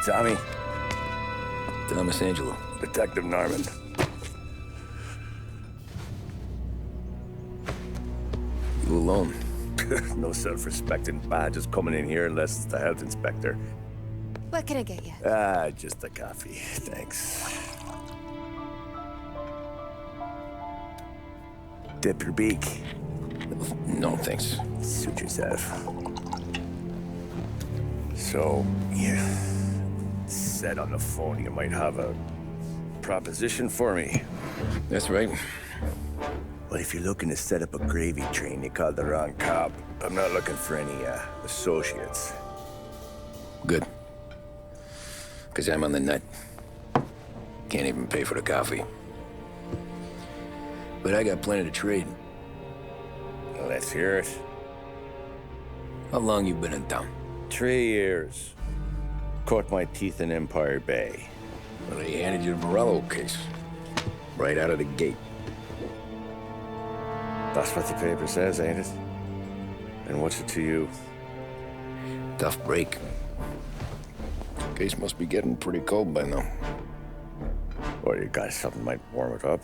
Tommy. Thomas Angelo. Detective Norman. You alone? No self-respecting badges coming in here unless it's the health inspector. What can I get you? Just a coffee. Thanks. Dip your beak. No, thanks. Suit yourself. So, you said on the phone you might have a proposition for me. That's right. Well, if you're looking to set up a gravy train, you called the wrong cop. I'm not looking for any, associates. Good. Because I'm on the nut. Can't even pay for the coffee. But I got plenty to trade. Well, let's hear it. How long you been in town? 3 years. Caught my teeth in Empire Bay. Well, they handed you the Morello case. Right out of the gate. That's what the paper says, ain't it? And what's it to you? Tough break. Case must be getting pretty cold by now. Or you got something might warm it up?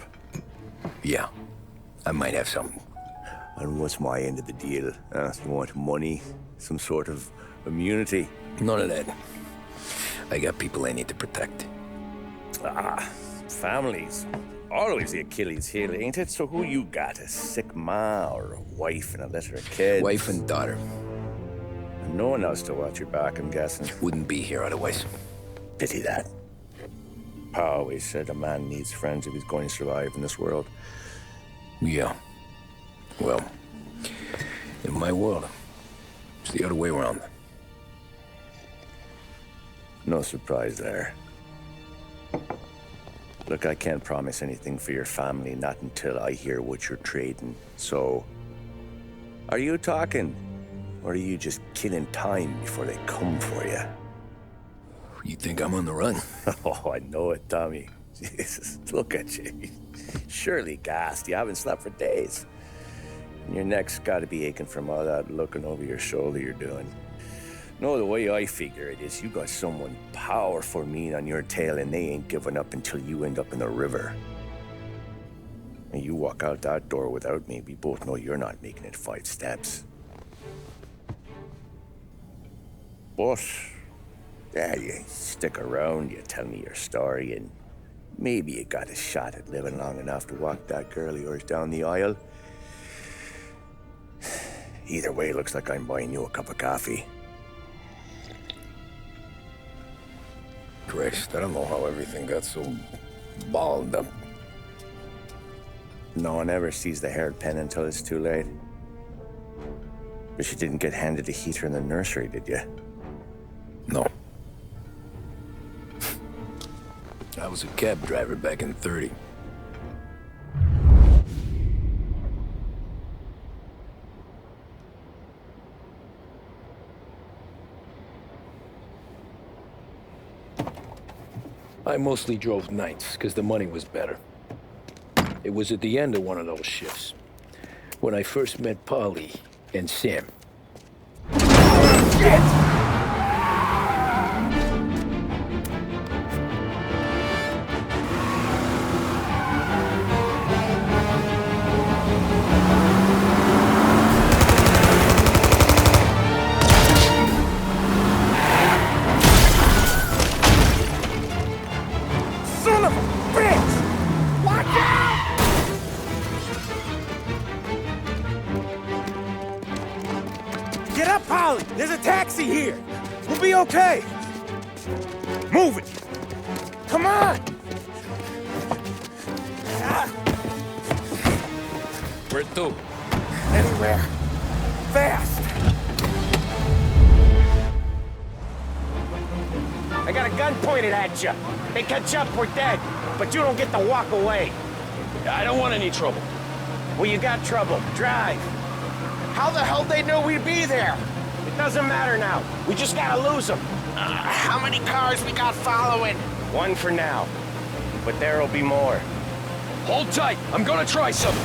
Yeah, I might have something. And what's my end of the deal? You want money? Some sort of immunity? None of that. I got people I need to protect. Families. Always the Achilles heel, ain't it? So who you got? A sick ma or a wife and a litter of kids? Wife and daughter. And no one else to watch your back, I'm guessing. Wouldn't be here otherwise. Pity that. Pa always said a man needs friends if he's going to survive in this world. Yeah. Well, in my world, it's the other way around. No surprise there. Look, I can't promise anything for your family, not until I hear what you're trading. So, are you talking? Or are you just killing time before they come for you? You think I'm on the run? Oh, I know it, Tommy. Jesus, look at you. Surely gassed. You haven't slept for days. And your neck's got to be aching from all that looking over your shoulder you're doing. No, the way I figure it is you got someone powerful mean on your tail and they ain't giving up until you end up in the river. And you walk out that door without me, we both know you're not making it 5 steps. But, yeah, you stick around, you tell me your story, and maybe you got a shot at living long enough to walk that girl of yours down the aisle. Either way, it looks like I'm buying you a cup of coffee. Christ, I don't know how everything got so balled up. No one ever sees the haired pen until it's too late. But you didn't get handed a heater in the nursery, did you? No. I was a cab driver back in '30. I mostly drove nights, because the money was better. It was at the end of one of those shifts, when I first met Polly and Sam. Shit! There's a taxi here. We'll be okay. Move it. Come on. Where to? Anywhere. Fast. I got a gun pointed at you. They catch up, we're dead. But you don't get to walk away. I don't want any trouble. Well, you got trouble. Drive. How the hell they knew we'd be there? It doesn't matter now. We just gotta lose them. How many cars we got following? One for now. But there'll be more. Hold tight. I'm gonna try something.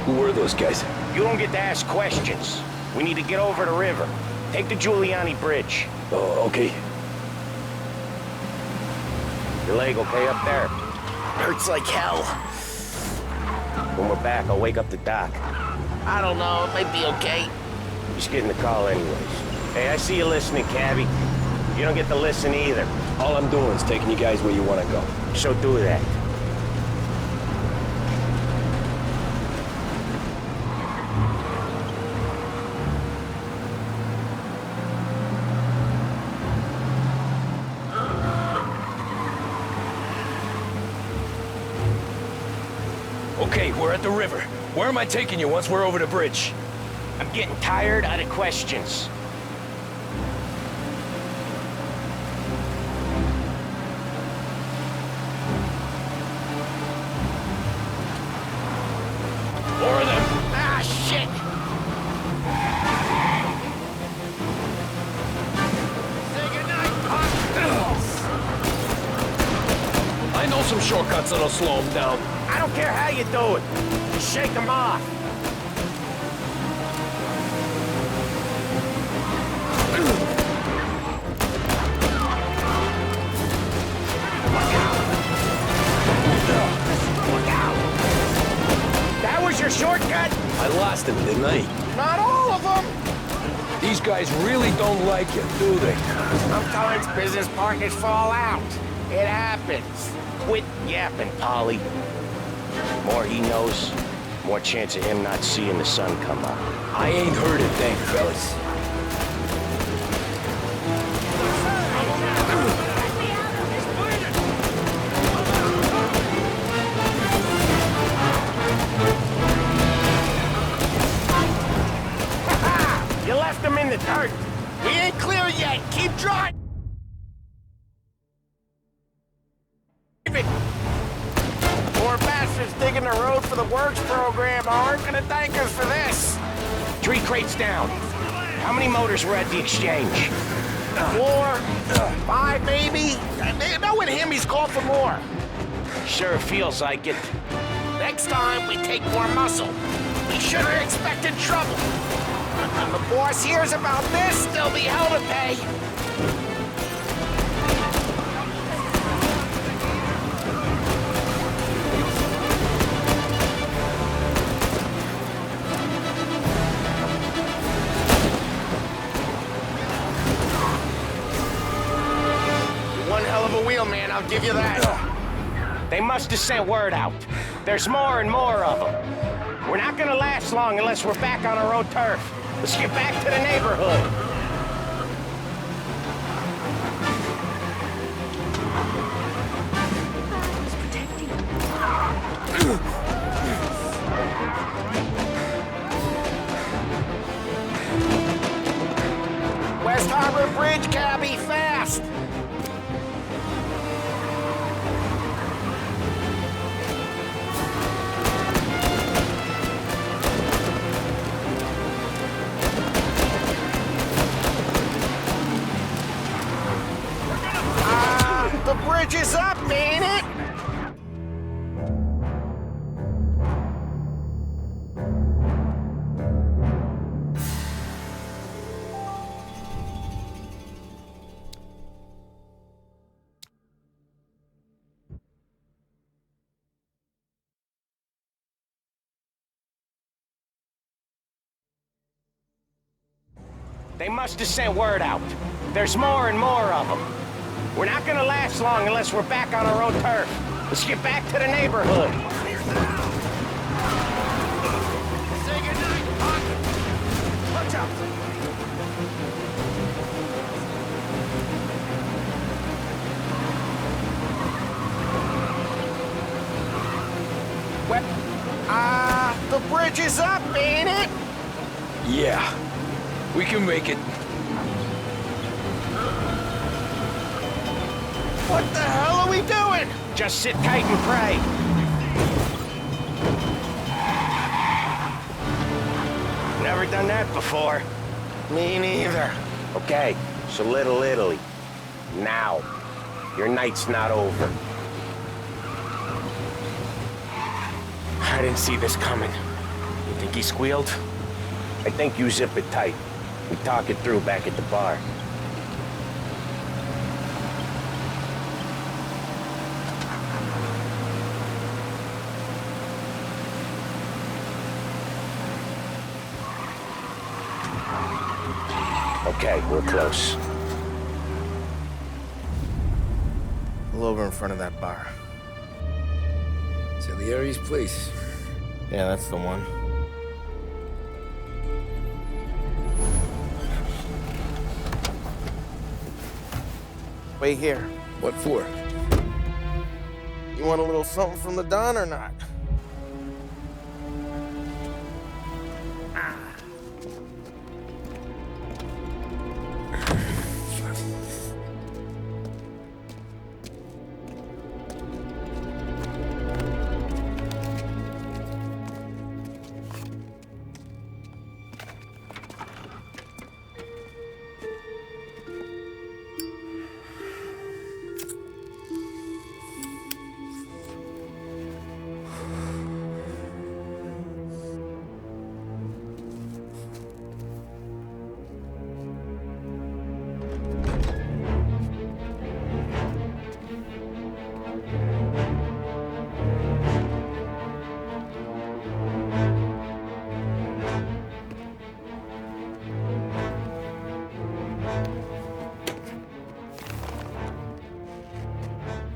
Who were those guys? You don't get to ask questions. We need to get over the river. Take the Giuliani Bridge. Oh, okay. Your leg okay up there? Hurts like hell. When we're back, I'll wake up the doc. I don't know, it might be okay. Just getting the call anyways. Hey, I see you listening, Cabby. You don't get to listen either. All I'm doing is taking you guys where you want to go. So do that. Okay, we're at the river. Where am I taking you once we're over the bridge? I'm getting tired out of questions. More of them. Ah, shit! Say goodnight, punk! I know some shortcuts that'll slow them down. I don't care how you do it. Just shake them off. That was your shortcut? I lost him, didn't I? Not all of them. These guys really don't like you, do they? Sometimes business partners fall out. It happens. Quit yapping, Polly. More he knows, more chance of him not seeing the sun come up. I ain't heard a thing, fellas. You left him in the dirt. We ain't clear yet. Keep driving. Poor bastards digging the road for the works program aren't gonna thank us for this. 3 crates down. How many motors were at the exchange? 4, 5 maybe? Knowing him, he's called for more. Sure feels like it. Next time, we take more muscle. We should have expected trouble. When the boss hears about this, there'll be hell to pay. One hell of a wheel, man, I'll give you that. They must have sent word out. There's more and more of them. We're not gonna last long unless we're back on our own turf. Let's get back to the neighborhood. West Harbor Bridge, cabby, fast! The bridge is up, ain't it? They must have sent word out. There's more and more of them. We're not gonna last long unless we're back on our own turf. Let's get back to the neighborhood. Say goodnight, punk. Watch out. The bridge is up, ain't it? Yeah. We can make it. What the hell are we doing? Just sit tight and pray. Never done that before. Me neither. Okay, so Little Italy. Now. Your night's not over. I didn't see this coming. You think he squealed? I think you zip it tight. We talk it through back at the bar. Okay, we're close. Pull over in front of that bar. Salieri's place. Yeah, that's the one. Wait here. What for? You want a little something from the Don or not?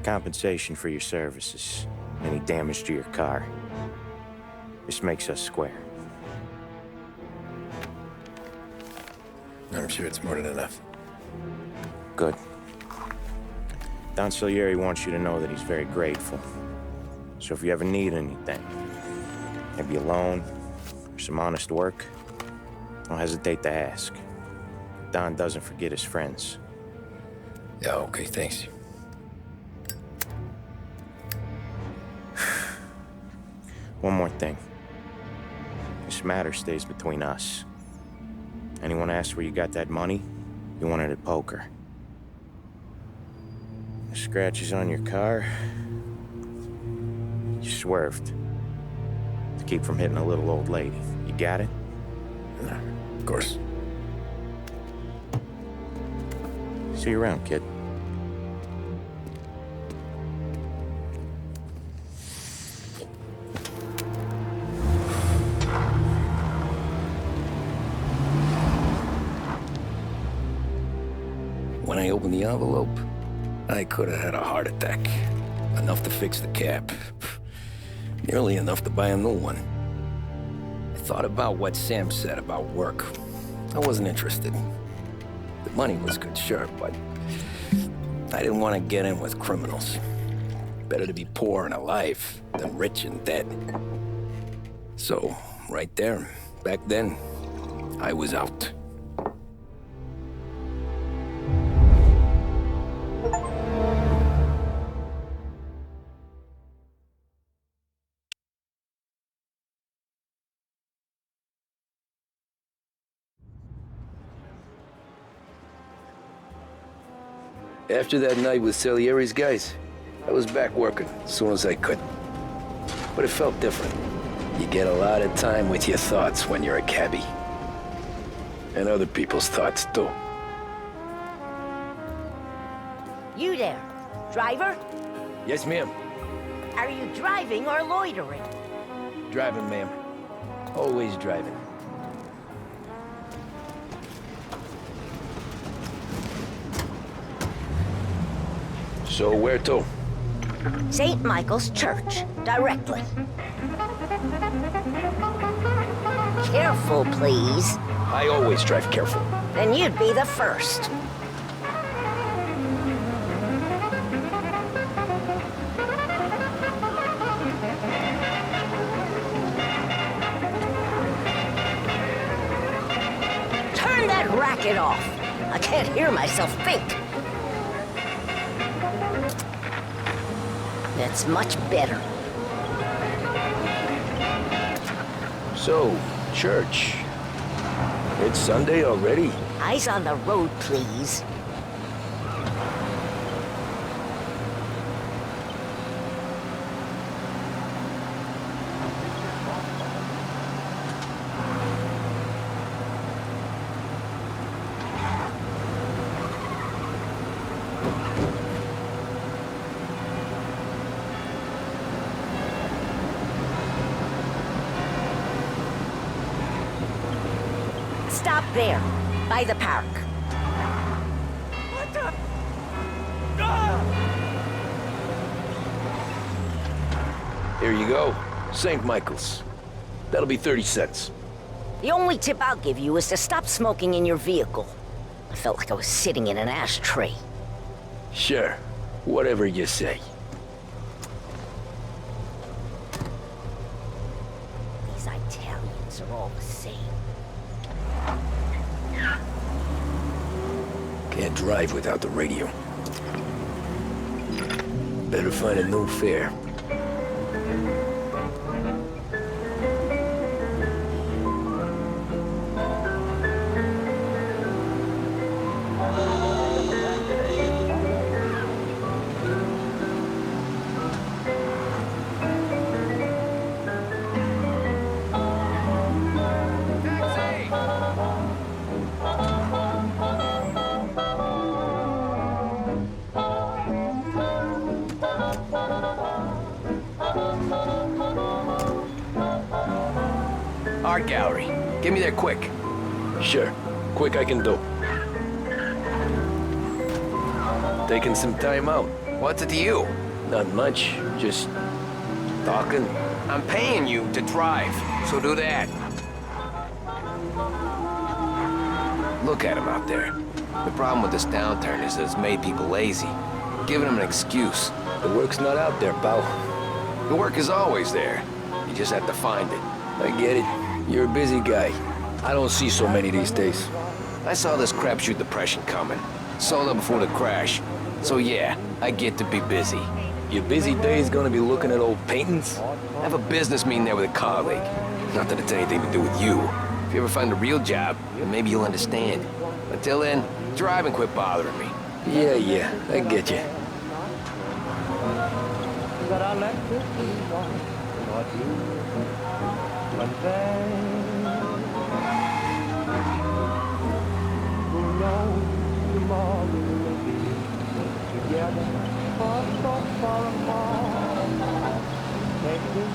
Compensation for your services. Any damage to your car. This makes us square. I'm sure it's more than enough. Good. Don Salieri wants you to know that he's very grateful. So if you ever need anything, maybe a loan or some honest work, don't hesitate to ask. Don doesn't forget his friends. Yeah, okay, thanks. One more thing. This matter stays between us. Anyone asks where you got that money, you won it at poker. The scratches on your car, you swerved. To keep from hitting a little old lady. You got it? Nah, of course. See you around, kid. When I opened the envelope, I could have had a heart attack. Enough to fix the cap. Nearly enough to buy a new one. I thought about what Sam said about work. I wasn't interested. The money was good, sure, but I didn't want to get in with criminals. Better to be poor and alive than rich and dead. So, right there, back then, I was out. After that night with Salieri's guys, I was back working as soon as I could. But it felt different. You get a lot of time with your thoughts when you're a cabbie. And other people's thoughts, too. You there, driver? Yes, ma'am. Are you driving or loitering? Driving, ma'am. Always driving. So where to? St. Michael's Church, directly. Careful, please. I always drive careful. Then you'd be the first. Turn that racket off. I can't hear myself think. That's much better. So, church. It's Sunday already? Eyes on the road, please. There, by the park. Here you go. St. Michael's. That'll be 30 cents. The only tip I'll give you is to stop smoking in your vehicle. I felt like I was sitting in an ashtray. Sure. Whatever you say. These Italians are all the same. Can't drive without the radio. Better find a new fare. Art gallery. Get me there quick. Sure. Quick I can do. Taking some time out. What's it to you? Not much. Just talking. I'm paying you to drive, so do that. Look at him out there. The problem with this downturn is that it's made people lazy. Giving them an excuse. The work's not out there, pal. The work is always there. You just have to find it. I get it. You're a busy guy. I don't see so many these days. I saw this crapshoot depression coming. Sold up before the crash. So yeah, I get to be busy. Your busy day's gonna be looking at old paintings? I have a business meeting there with a colleague. Not that it's anything to do with you. If you ever find a real job, then maybe you'll understand. Until then, drive and quit bothering me. Yeah, I get you. That I let this be what you convey. Who knows tomorrow will be together or so far apart. Take this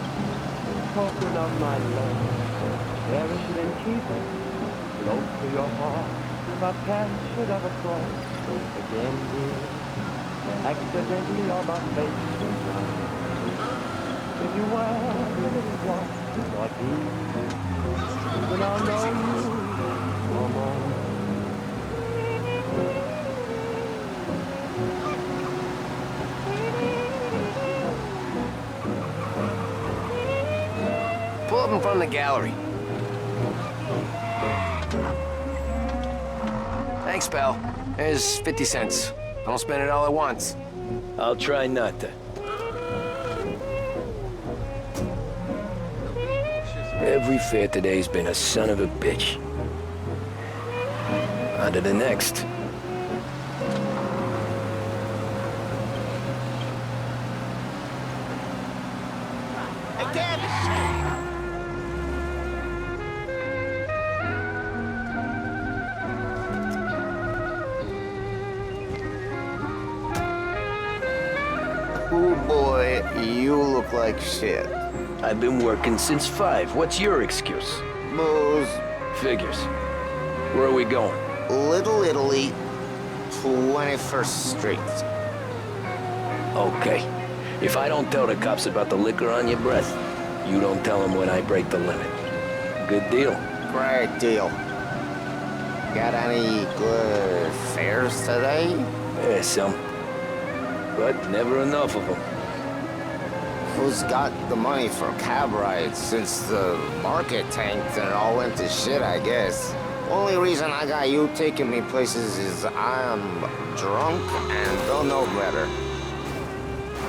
token of my love, cherish it and keep it close to your heart. If I can should ever cross again, dear, accidentally on my face. If you were a little one, not me, then I'll know you no more. Pull up in front of the gallery. Thanks, pal. There's 50 cents. Don't spend it all at once. I'll try not to. Every fare today's been a son of a bitch. On to the next. Oh boy, you look like shit. I've been working since 5. What's your excuse? Booze. Figures. Where are we going? Little Italy, 21st Street. Okay. If I don't tell the cops about the liquor on your breath, you don't tell them when I break the limit. Good deal. Great deal. Got any good fares today? Yeah, some. But never enough of them. Who's got the money for cab rides since the market tanked and it all went to shit, I guess? Only reason I got you taking me places is I'm drunk and don't know better.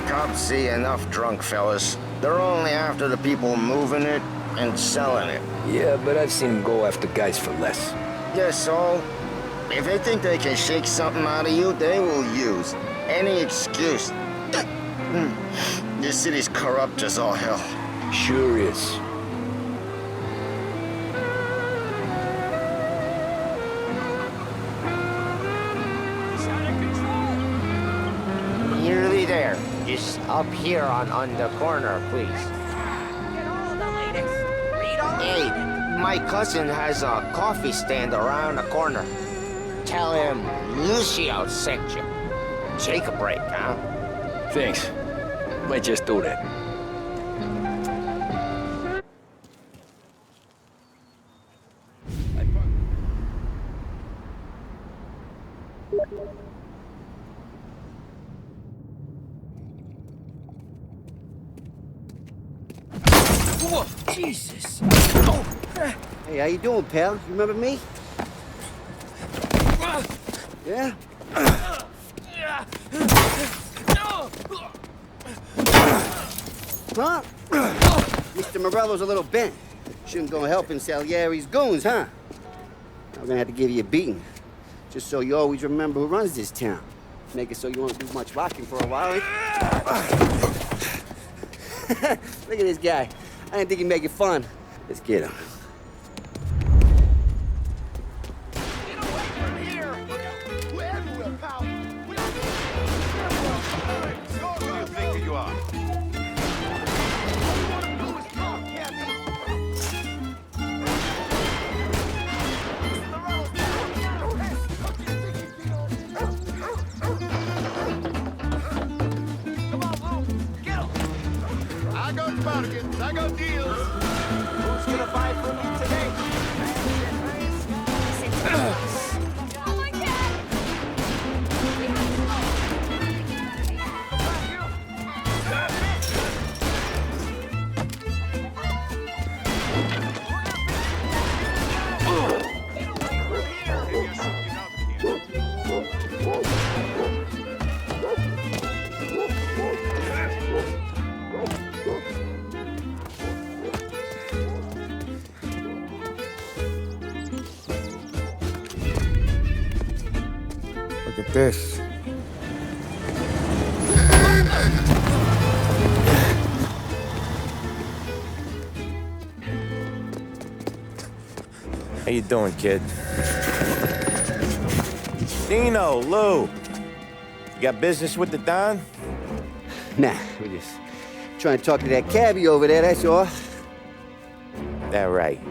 Cops see enough drunk fellas. They're only after the people moving it and selling it. Yeah, but I've seen them go after guys for less. Guess so. If they think they can shake something out of you, they will use any excuse. This city's corrupt as all hell. Sure is. Nearly there. Just up here on the corner, please. Get all the latest. Read all Hey, my cousin has a coffee stand around the corner. Tell him Lucio sent you. Take a break, huh? Thanks. Might just do that. Whoa, Jesus. Hey, how you doing, pal? You remember me? Yeah? Huh? Mr. Morello's a little bent. Shouldn't go helping Salieri's goons, huh? I'm gonna have to give you a beating. Just so you always remember who runs this town. Make it so you won't do much rocking for a while, eh? Look at this guy. I didn't think he'd make it fun. Let's get him. Get away from here! We're everywhere, pal! Who do you think you are? I got bargains, I got deals. Who's gonna buy from me today? Oh my God! Look at this. How you doing, kid? Dino, Lou. You got business with the Don? Nah, we're just trying to talk to that cabbie over there, that's all. That right.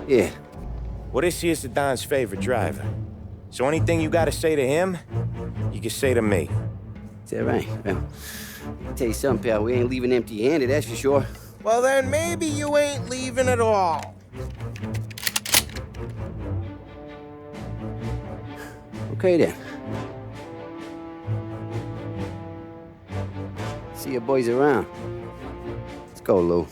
Yeah. Well, this here's the Don's favorite driver. So anything you gotta say to him, you can say to me. Is that right? Well, I'll tell you something, pal. We ain't leaving empty-handed, that's for sure. Well, then maybe you ain't leaving at all. Okay, then. See you boys around. Let's go, Lou.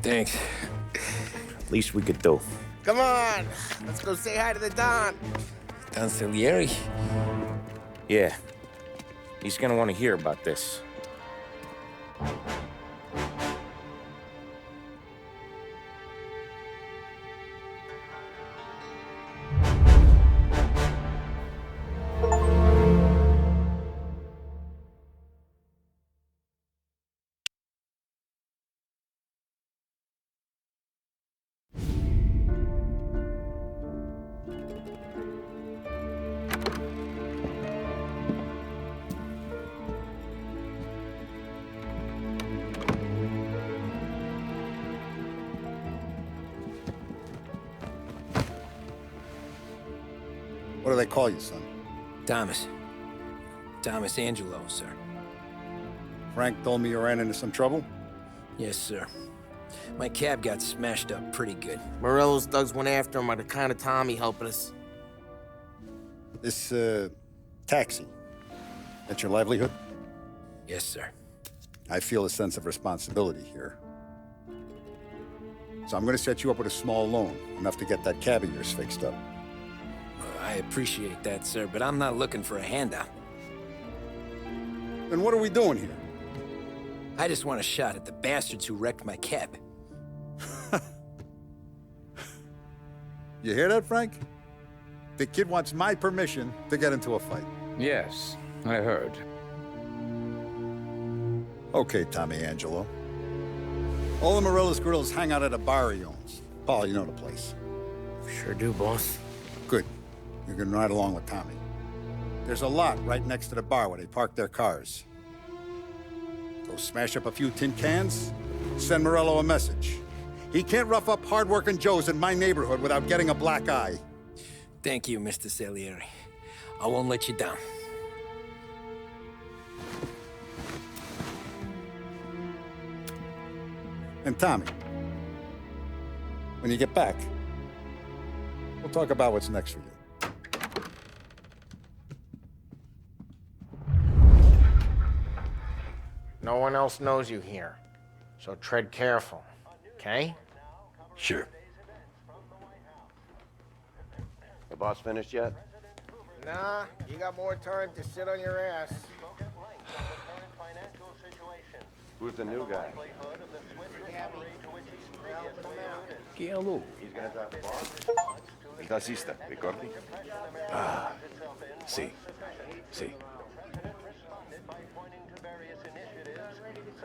Thanks. Least we could do. Come on, let's go say hi to the Don. Don Salieri? Yeah. He's gonna want to hear about this. What do they call you, son? Thomas. Thomas Angelo, sir. Frank told me you ran into some trouble? Yes, sir. My cab got smashed up pretty good. Morello's thugs went after him on account of Tommy helping us. This, taxi, that's your livelihood? Yes, sir. I feel a sense of responsibility here. So I'm gonna set you up with a small loan, enough to get that cab of yours fixed up. I appreciate that, sir, but I'm not looking for a handout. Then what are we doing here? I just want a shot at the bastards who wrecked my cab. You hear that, Frank? The kid wants my permission to get into a fight. Yes, I heard. Okay, Tommy Angelo. All the Morello's girls hang out at a bar he owns. Paul, you know the place. Sure do, boss. Good. You're gonna ride along with Tommy. There's a lot right next to the bar where they park their cars. Go smash up a few tin cans, send Morello a message. He can't rough up hard-working Joes in my neighborhood without getting a black eye. Thank you, Mr. Salieri. I won't let you down. And Tommy, when you get back, we'll talk about what's next for you. No one else knows you here, so tread careful, okay? Sure. The boss finished yet? Nah, you got more time to sit on your ass. Who's the new guy? Hello. He's gonna talk to the boss? ¿Estás lista, Ricordi? Ah, sí. Sí.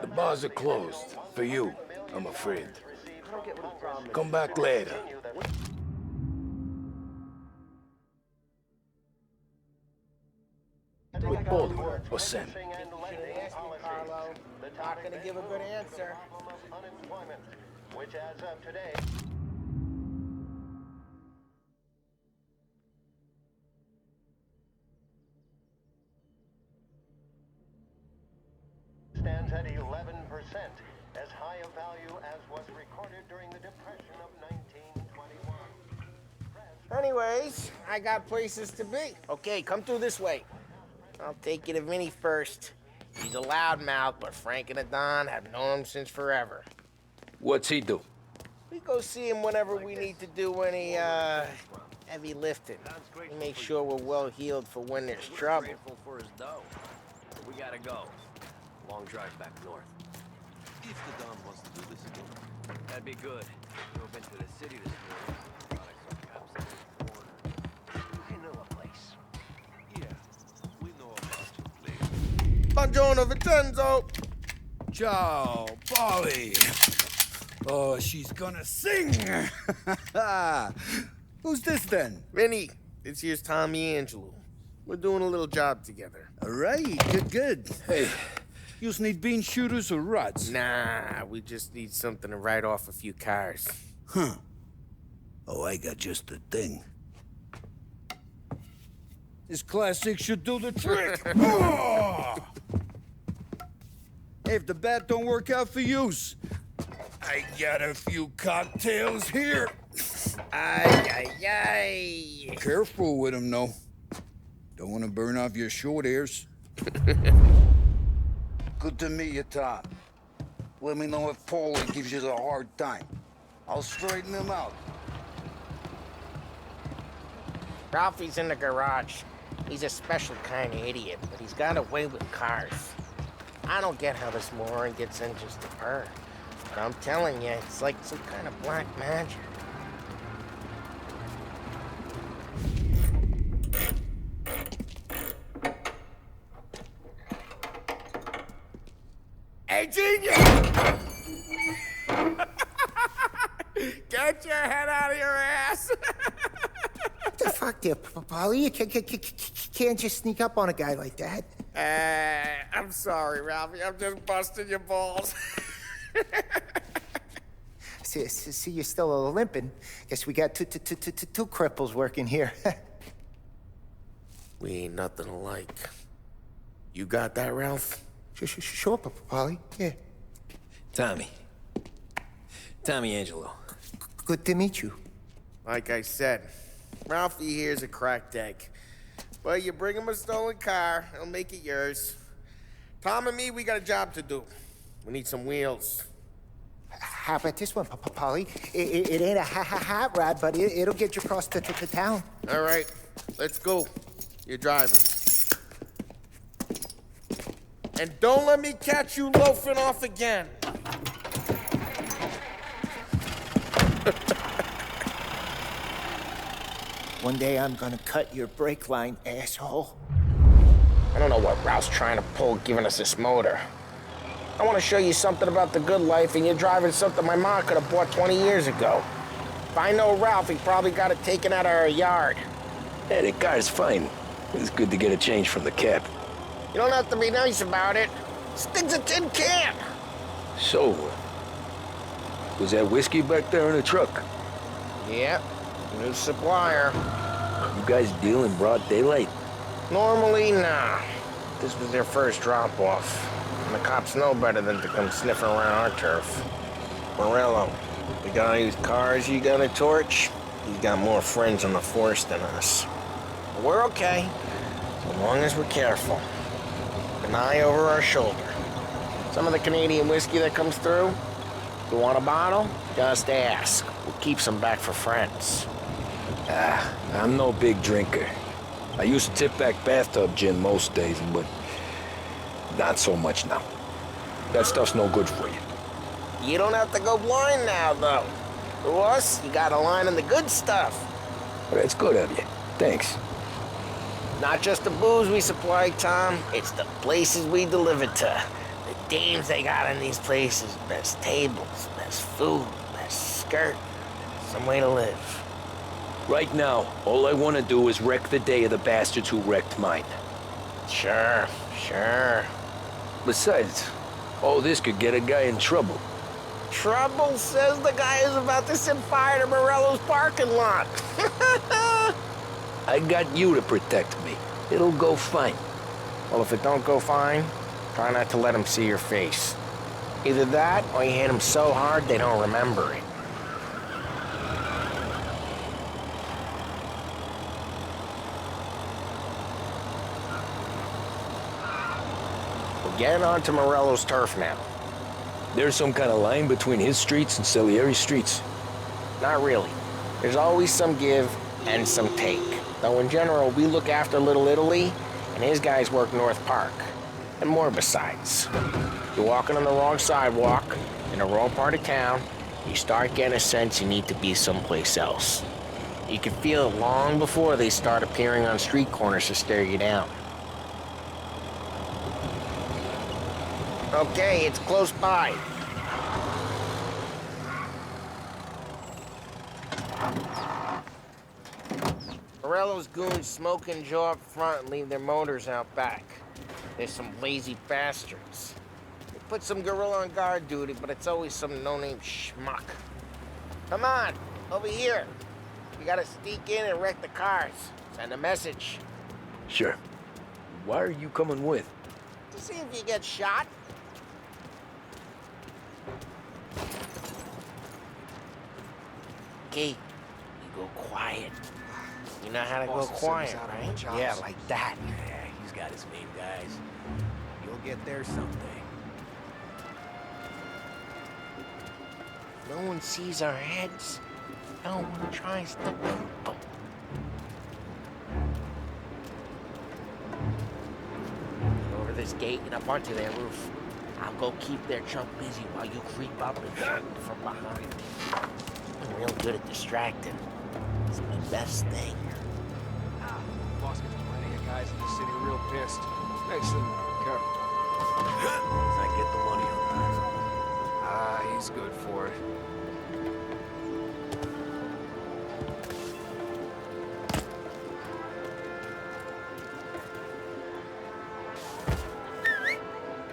The bars are closed. For you, I'm afraid. Come back later. With Polo or Sam. They're not gonna give a good answer. Which as of today... stands at 11%, as high a value as was recorded during the Depression of 1921. Anyways, I got places to be. Okay, come through this way. I'll take you to Vinny first. He's a loudmouth, but Frank and the Don have known him since forever. What's he do? We go see him whenever we need to do any, heavy lifting. We make sure we're well healed for when there's trouble. Grateful for his dough. We gotta go. Long drive back north. If the Don wants to do this again. That'd be good. Drove into the city this morning. Thought I saw cops at the border. I know a place. Yeah, we know about your place. Buongiorno, Vincenzo! Ciao, Polly. Oh, she's gonna sing. Who's this then? Vinny, this here's Tommy Angelo. We're doing a little job together. All right, good. Hey, you just need bean shooters or rods? Nah, we just need something to write off a few cars. Huh. Oh, I got just the thing. This classic should do the trick. Oh! Hey, if the bat don't work out for yous, I got a few cocktails here. Ay, ay, ay. Careful with them, though. Don't want to burn off your short hairs. Good to meet you, Tom. Let me know if Paulie gives you a hard time. I'll straighten him out. Ralphie's in the garage. He's a special kind of idiot, but he's got a way with cars. I don't get how this moron gets in just to burn. But I'm telling you, it's like some kind of black magic. Hey, genius! Get your head out of your ass! What the fuck there, Polly? You can't just sneak up on a guy like that. I'm sorry, Ralphie. I'm just busting your balls. See, you're still limping. Guess we got two cripples working here. We ain't nothing alike. You got that, Ralph? Sure, Polly. Yeah. Tommy Angelo. Good to meet you. Like I said, Ralphie here's a cracked egg. But you bring him a stolen car, he'll make it yours. Tom and me, we got a job to do. We need some wheels. How about this one, Polly? It ain't a hot rod, but it'll get you across to town. All right, let's go. You're driving. And don't let me catch you loafing off again. One day I'm gonna cut your brake line, asshole. I don't know what Ralph's trying to pull giving us this motor. I want to show you something about the good life, and you're driving something my mom could have bought 20 years ago. If I know Ralph, he probably got it taken out of our yard. Yeah, the car's fine. It's good to get a change from the cab. You don't have to be nice about it. This thing's a tin can! So, was that whiskey back there in the truck? Yep, new supplier. You guys deal in broad daylight? Normally, nah. This was their first drop-off. And the cops know better than to come sniffing around our turf. Morello, the guy whose cars you got a torch, he's got more friends on the force than us. But we're okay, so long as we're careful. An eye over our shoulder. Some of the Canadian whiskey that comes through, if you want a bottle, just ask. We'll keep some back for friends. I'm no big drinker. I used to tip back bathtub gin most days, but not so much now. That stuff's no good for you. You don't have to go blind now, though. To us, you got a line on the good stuff. That's good of you. Thanks. Not just the booze we supply, Tom. It's the places we deliver to. The dames they got in these places. Best tables, best food, best skirt. Some way to live. Right now, all I want to do is wreck the day of the bastards who wrecked mine. Sure. Besides, all this could get a guy in trouble. Trouble, says the guy who's about to set fire to Morello's parking lot. I got you to protect me. It'll go fine. Well, if it don't go fine, try not to let them see your face. Either that, or you hit them so hard they don't remember it. We're getting onto Morello's turf now. There's some kind of line between his streets and Salieri's streets? Not really. There's always some give and some take. Though in general, we look after Little Italy, and his guys work North Park. And more besides. You're walking on the wrong sidewalk, in the wrong part of town, you start getting a sense you need to be someplace else. You can feel it long before they start appearing on street corners to stare you down. Okay, it's close by. Morello's goons smoke and jaw up front and leave their motors out back. There's some lazy bastards. They put some gorilla on guard duty, but it's always some no-name schmuck. Come on, over here. You gotta sneak in and wreck the cars. Send a message. Sure. Why are you coming with? To see if you get shot. Okay, you go quiet. You know how to go quiet, right? Yeah, like that. Yeah, he's got his main guys. You'll get there someday. No one sees our heads. No one tries to bump them. Over this gate and up onto their roof. I'll go keep their chump busy while you creep up and shoot from behind. I'm real good at distracting. It's my best thing. Boss gets plenty of guys in the city real pissed. Actually, careful. As I get the money on time. Ah, he's good for it.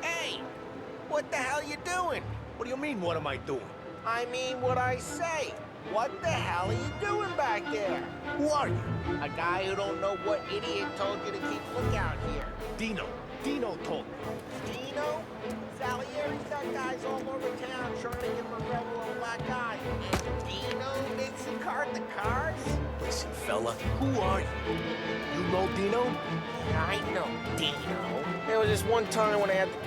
Hey! What the hell you doing? What do you mean, what am I doing? I mean what I say. What the hell are you doing back there? Who are you? A guy who don't know what idiot told you to keep lookout here. Dino. Dino told me. Dino? Salieri's got guys all over town trying to give Morello a black eye. And Dino makes him cart the cars? Listen, fella, who are you? You know Dino? Yeah, I know Dino. There was this one time when I had to...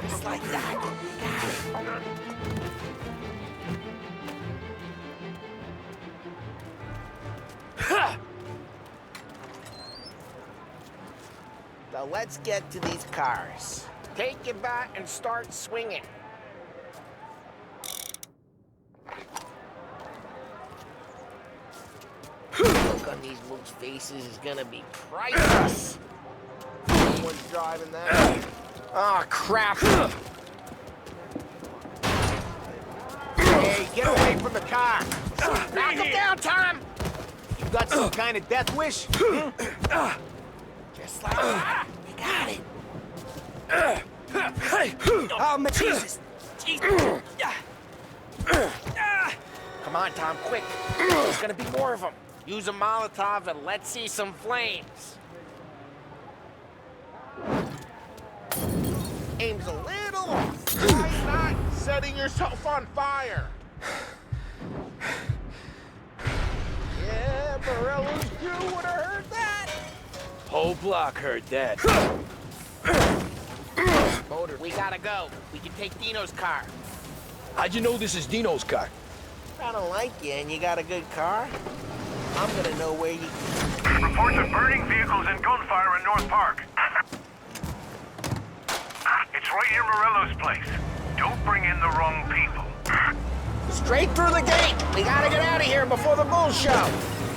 Just like that. So let's get to these cars. Take your bat and start swinging. Look on these mooks' faces is gonna be priceless. Someone's driving that. Oh, crap. Hey, get away from the car. Knock him down, Tom. You got some kind of death wish? Just like that. You got it. Hey! Oh, my Jesus! Come on, Tom, quick. There's gonna be more of them. Use a Molotov and let's see some flames. Aim's a little off. Try not setting yourself on fire. Yeah, Morello's crew would have heard that. Whole block heard that. Motor, we gotta go. We can take Dino's car. How'd you know this is Dino's car? I don't like you and you got a good car. I'm gonna know where you... Reports of burning vehicles and gunfire in North Park. It's right near Morello's place. Don't bring in the wrong people. Straight through the gate. We gotta get out of here before the bulls show.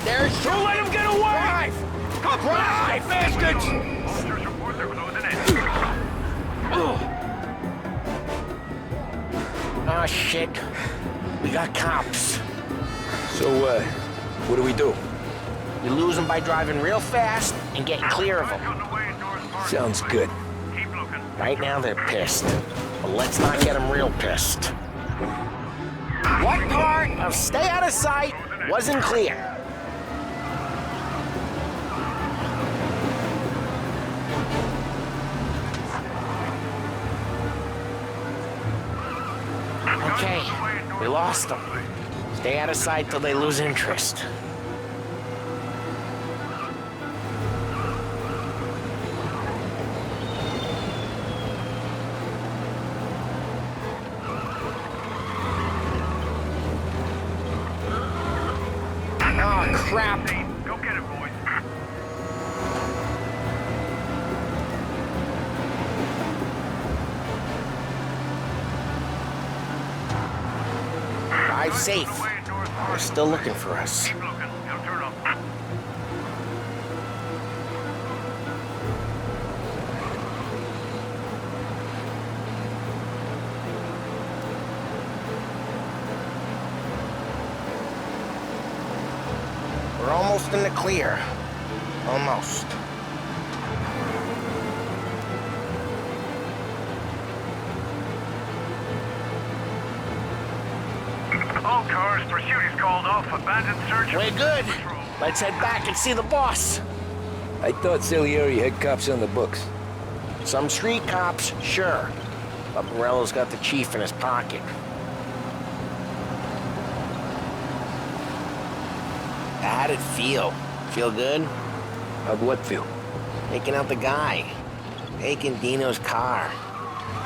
There's... Don't let him get away! Drive! Drive, bastards! Officers report they're closing in. Oh, shit. We got cops. So, what do we do? We lose them by driving real fast and getting clear of them. Sounds good. Right now they're pissed. But let's not get them real pissed. What part of stay out of sight wasn't clear? Okay, we lost them. Stay out of sight till they lose interest. Oh, crap. Go get it, boys. Drive safe. They're still looking for us. Keep looking. They'll turn up. We're almost in the clear. Almost. All cars, pursuit is called off. Abandoned search. We're good. Let's head back and see the boss. I thought Salieri had cops on the books. Some street cops, sure. But Morello's got the chief in his pocket. How'd it feel? Feel good? How'd what feel? Taking out the guy. Taking Dino's car.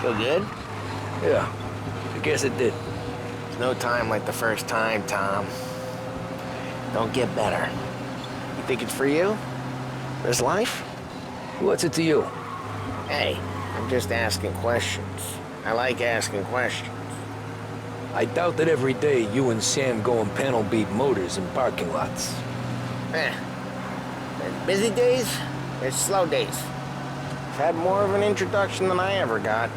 Feel good? Yeah, I guess it did. There's no time like the first time, Tom. Don't get better. You think it's for you? This life? What's it to you? Hey, I'm just asking questions. I like asking questions. I doubt that every day you and Sam go and panel beat motors in parking lots. There's busy days, there's slow days. I've had more of an introduction than I ever got.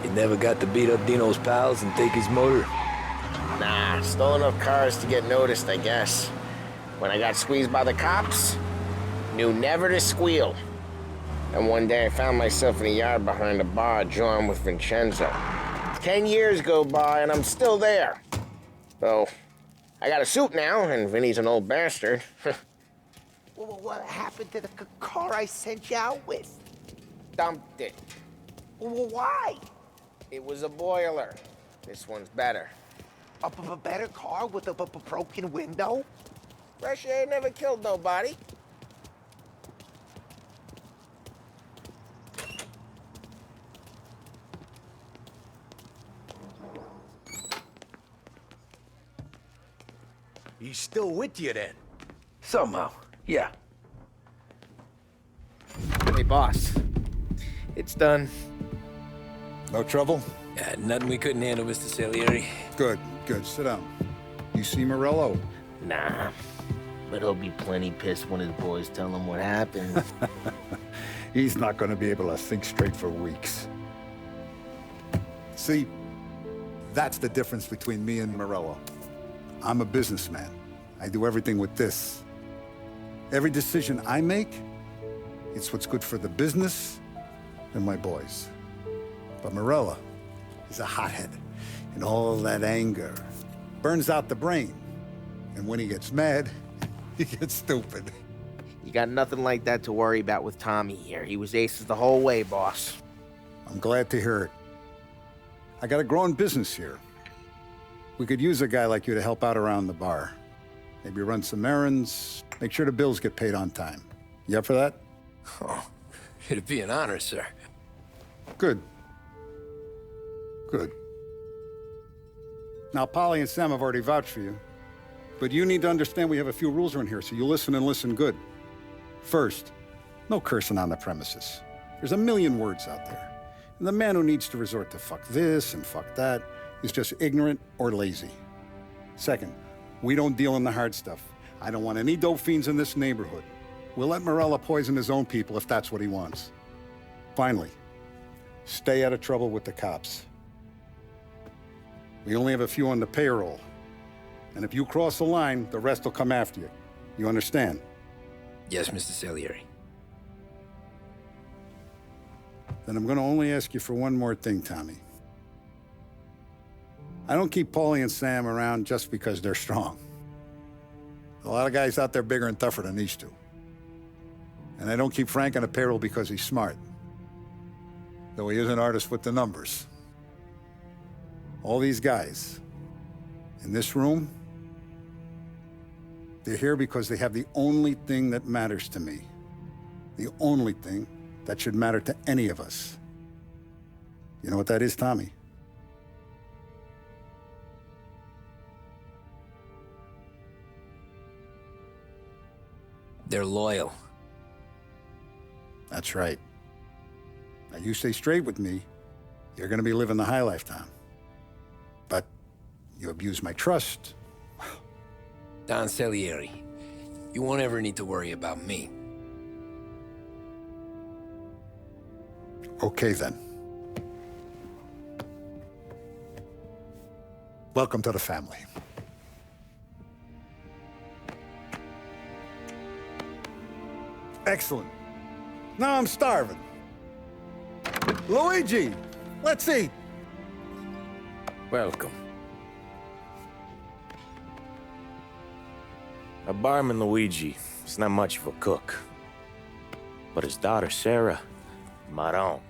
You never got to beat up Dino's pals and take his motor? Nah, stole enough cars to get noticed, I guess. When I got squeezed by the cops, knew never to squeal. And one day I found myself in a yard behind a bar drawn with Vincenzo. 10 years go by and I'm still there. So, I got a suit now, and Vinny's an old bastard. Well, what happened to the car I sent you out with? Dumped it. Well, why? It was a boiler. This one's better. A better car with a broken window? Fresh air never killed nobody. He's still with you then? Somehow, yeah. Hey, boss. It's done. No trouble? Yeah, nothing we couldn't handle, Mr. Salieri. Good, good. Sit down. You see Morello? Nah, but he'll be plenty pissed when his boys tell him what happened. He's not going to be able to think straight for weeks. See, that's the difference between me and Morello. I'm a businessman. I do everything with this. Every decision I make, it's what's good for the business and my boys. But Morella is a hothead, and all that anger burns out the brain. And when he gets mad, he gets stupid. You got nothing like that to worry about with Tommy here. He was aces the whole way, boss. I'm glad to hear it. I got a growing business here. We could use a guy like you to help out around the bar. Maybe run some errands, make sure the bills get paid on time. You up for that? Oh, it'd be an honor, sir. Good. Good. Now, Polly and Sam have already vouched for you. But you need to understand we have a few rules around here, so you listen and listen good. First, no cursing on the premises. There's a million words out there. And the man who needs to resort to fuck this and fuck that is just ignorant or lazy. Second, we don't deal in the hard stuff. I don't want any dope fiends in this neighborhood. We'll let Morella poison his own people if that's what he wants. Finally, stay out of trouble with the cops. We only have a few on the payroll. And if you cross the line, the rest will come after you. You understand? Yes, Mr. Salieri. Then I'm gonna only ask you for one more thing, Tommy. I don't keep Paulie and Sam around just because they're strong. A lot of guys out there bigger and tougher than these two. And I don't keep Frank on the payroll because he's smart. Though he is an artist with the numbers. All these guys in this room, they're here because they have the only thing that matters to me. The only thing that should matter to any of us. You know what that is, Tommy? They're loyal. That's right. Now, you stay straight with me, you're gonna be living the high life, Tom. But you abuse my trust. Don Salieri, you won't ever need to worry about me. Okay, then. Welcome to the family. Excellent. Now I'm starving. Luigi, let's eat. Welcome. Our barman Luigi is not much of a cook. But his daughter Sarah, Maron.